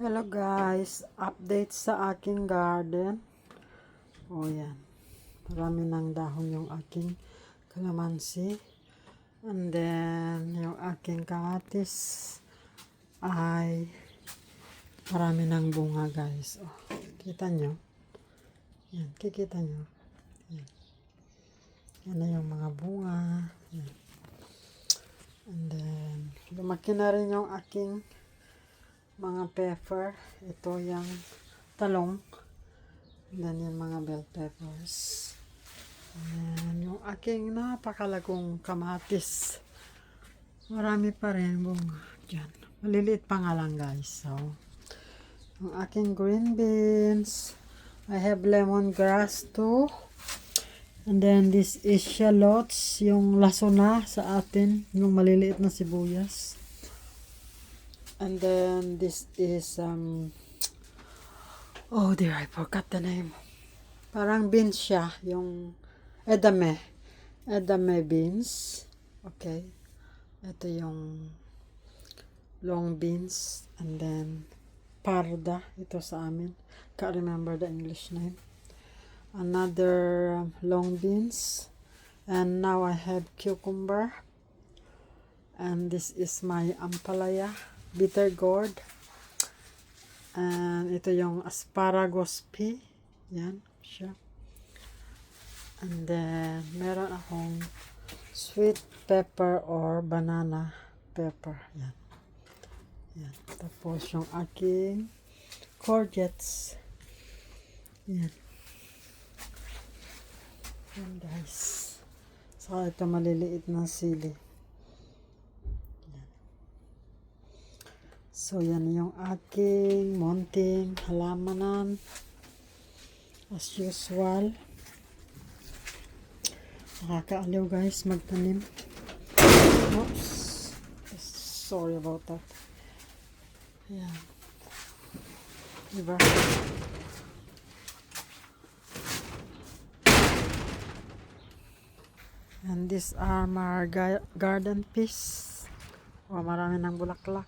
Hello guys, update sa aking garden. O yan, marami ng dahon yung aking kalamansi. And then, yung aking kamatis ay marami ng bunga guys. O, kita nyo? Yan, kikita nyo? Yan. Yan na yung mga bunga. Yan. And then, lumaki na rin yung aking mga pepper. Ito yung talong. And yung mga bell peppers. And yung aking napakalagong kamatis. Marami pa rin bunga dyan. Maliliit pa nga lang guys. So, yung aking green beans. I have lemongrass too. And then this is shallots. Yung laso na sa atin. Yung maliliit na sibuyas. And then this is oh dear, I forgot the name. Parang beans siya, yung edame beans. Okay. Ito yung long beans and then parda ito sa amin. Can't remember the English name. Another long beans. And now I have cucumber. And this is my ampalaya. Bitter gourd. And ito yung asparagus pea. Yan siya. And then meron akong sweet pepper or banana pepper. Yan. Yan. Tapos yung aking courgettes. Yan. Yan guys. Saka ito maliliit na sili. So, yan yung aking munting halamanan. As usual. Nakakaaliw guys magtanim. Oops. Sorry about that. Ayan. Diba? And these are my garden peas. O, marami ng bulaklak.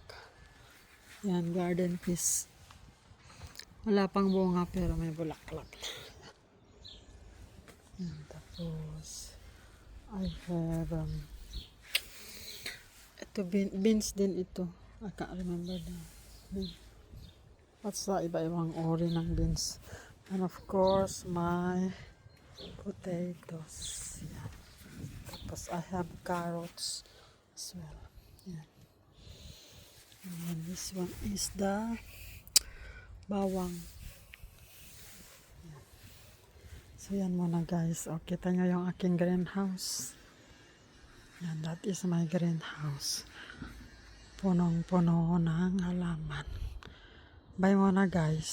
Yan, garden peas. Wala pang bunga pero may bulaklak. Yan, tapos I have ito beans din ito. I can't remember the name. What's the iba-ibang ori ng beans. And of course my potatoes. Yan. Tapos I have carrots as well. Yan. And this one is the bawang. Yan. So yan muna guys. O, kita nyo yung aking greenhouse. Yan, that is my greenhouse. Punong-puno ng halaman. Bye muna guys.